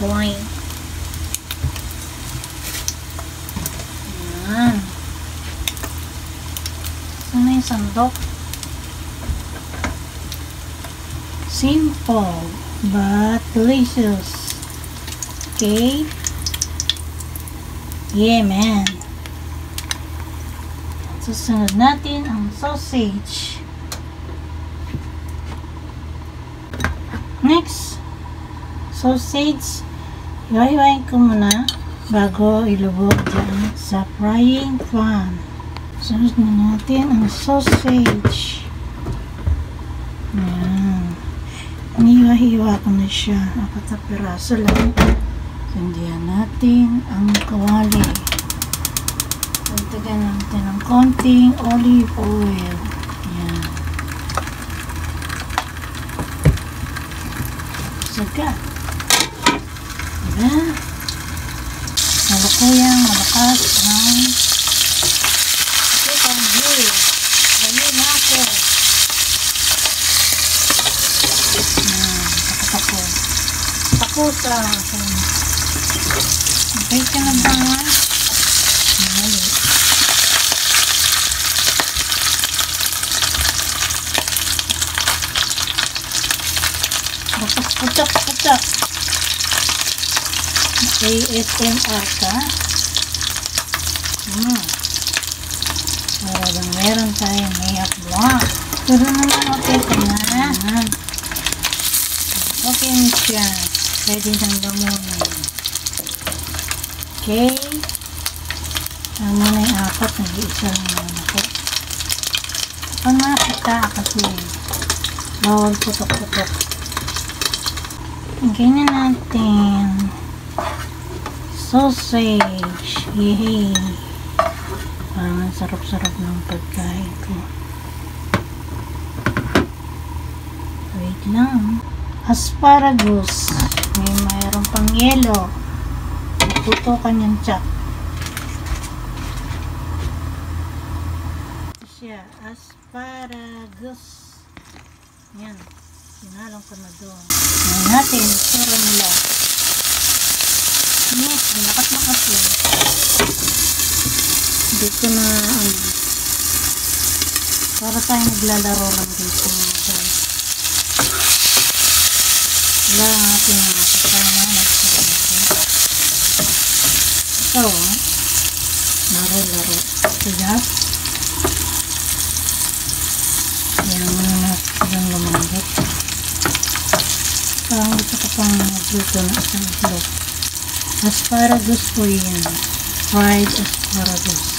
coin. Ayan. Saan na yung sandok? Simple but delicious. Okay? Yeah, man. Susunod natin ang sausage. Next, sausage. Iwahiwain ko muna bago ilubog dyan sa frying pan. Sunod na natin ang sausage. Ayan. Inihiwa-hiwa ko na siya. 4 na piraso lang. Sandihan natin ang kawali. Dagdagan natin ng konting olive oil. Ayan. Sagat. Diba? Malukuyang malakas ng chicken view. Ganyan na ako. Tako. Tako sa okay ka na ba? Mali. Putak. ASMR ka. Para lang meron tayong may upload. Pero naman okay ka na. Okay na siya. Pwede nang lamunin. Okay. Tama na yung 4. Nag-iisa lang naman ako. Kapag nakita kasi bawal putok-putok. Ganyan natin. Sausage. Yehey. Parang sarap-sarap ng pagkain ko. Wait lang. Asparagus. Mayroon pang yelo. Tutukan yung chop. Ito siya. Asparagus. Yan. Sinalong ko na doon. Ngayon natin. Sura nila. Yes. Ang lakas yun. Dito na para tayo naglalaro lang dito. Wala ang ating mga kasama. Ito, laro-laro. Tigas. Yan muna silang lumambot. Parang gusto ko pang magluto na isang itlog. Asparagus po yan. Fried asparagus.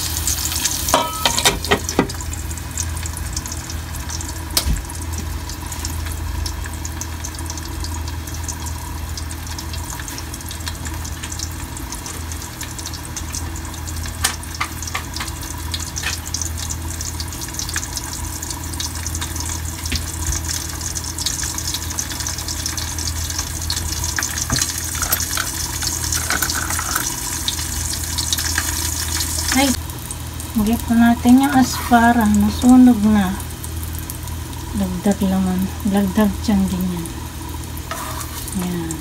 Ay, higit po natin yung aspara. Nasunog na. Dagdag laman. Dagdag dyan din yan. Yan.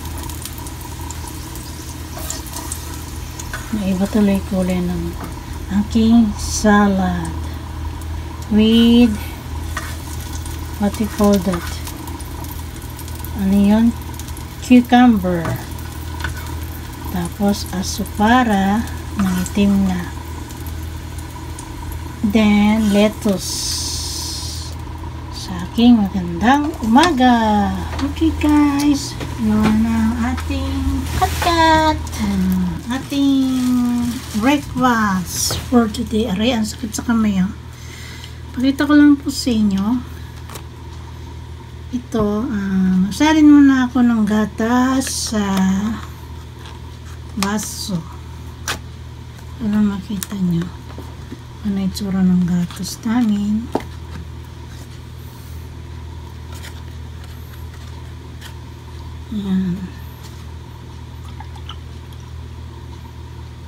Naiba tuloy kulay ng aking salad. With, what you call that? Ano yun? Cucumber. Tapos asupara ng itim na. Then, lettuce. Sa aking magandang umaga. Okay guys, yun ang ating kat-kat. Ating breakfast for today. Aray, ang sakit sa kamay. Pakita ko lang po sa inyo. Ito, magsalin muna ako ng gatas sa baso. Para makita nyo ano yung tsura ng gatas namin. Ayan.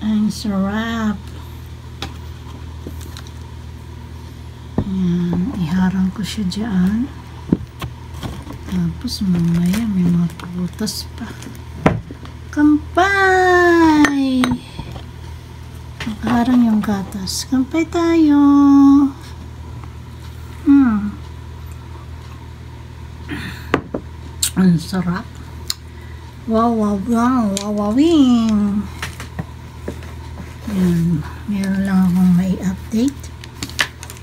Ang sarap. Ayan. Iharang ko siya dyan. Tapos mamaya may mga prutas pa. Kampay! Nakaharang yung gatas. Kampay tayo. Ang sarap. Wow, wow, wow, wow, wowing. Yan. Meron lang akong may update.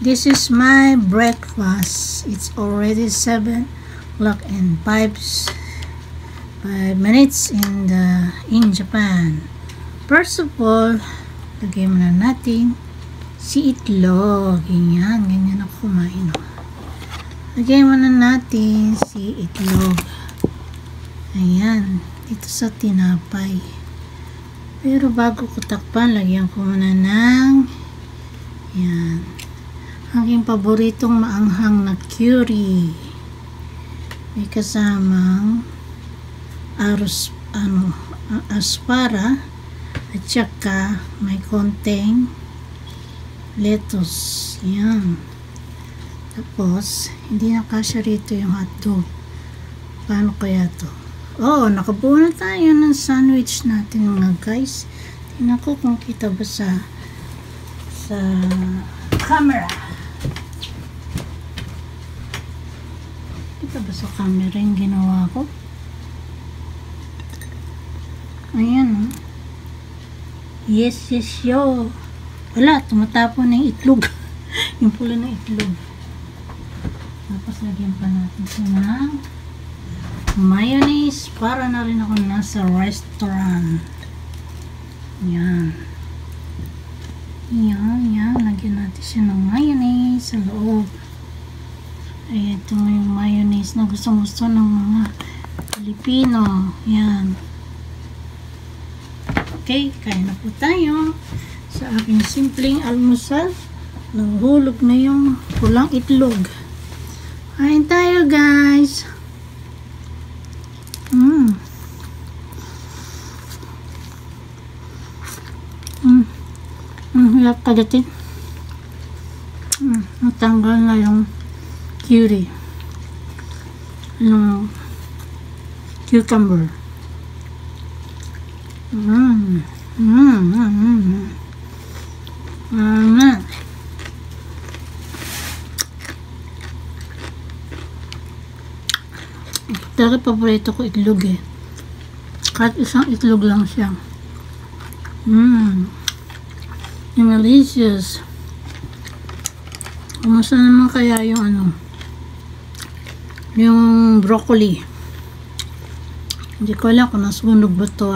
This is my breakfast. It's already 7 o'clock and 5 minutes in Japan. First of all, lagyan muna natin si itlog. Ganyan ako kumain. Lagyan muna natin si itlog. Ayan, dito sa tinapay. Pero bago ko takpan, lagyan ko muna ng yan, aking paboritong maanghang na curry. May kasamang aspara at saka may konting lettuce. Yan. Tapos, hindi nakasya rito yung hotdog. Paano kaya to? Oh, nakabuo na tayo ng sandwich natin mga guys. Tingnan ko kung kita ba sa camera. Kita ba sa camera yung ginawa ko? Ayan. Yes, yo. Wala, tumatapon na yung itlog. Yung pula ng itlog. Tapos lagyan pa natin siya ng mayonnaise para na rin ako nasa restaurant. Yan. Lagyan natin siya ng mayonnaise sa loob. Ay, ito yung mayonnaise na gustong-gusto ng mga Pilipino. Yan. Okay, kain na po tayo sa aking simpleng almusal. Naghulog na yung pulang itlog. Kain tayo guys. Hirap kagatin. Natanggal na yung curry. Yung cucumber. Talaga paborito ko itlog eh. Kahit isang itlog lang siya. Yung delicious. Kumusta naman kaya yung yung broccoli? Hindi ko alam kung nasunog ba ito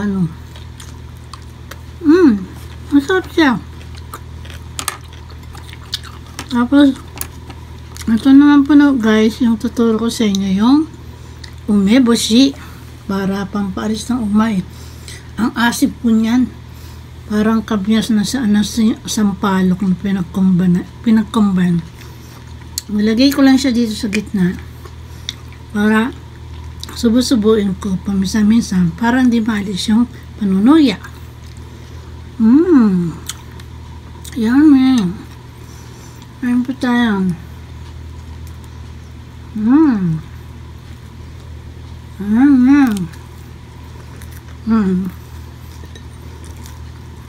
masarap siya. Tapos ito naman po na guys, yung tuturo ko sa inyo yung umeboshi para pampaalis ng umay. Ang asip po niyan parang kabyas na sa sampalok na pinagcombine. Nilagay ko lang siya dito sa gitna para subo-subuin ko paminsan-minsan para hindi maalis yung panunuya. Yummy. Ayun po tayo.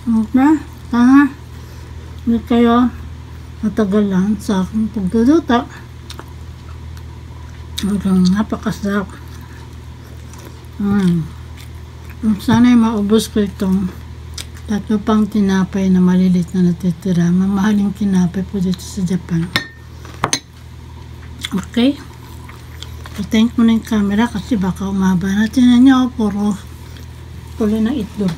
Okay, sana hindi kayo natagalan sa aking pagduduta. Napakasarap. Sana'y maubos ko itong tatlo pang tinapay na malilit na natitira. Mamahaling tinapay po dito sa Japan. Okay, i-thank mo na yung camera kasi baka umaba natin na niya puro pula ng itlog.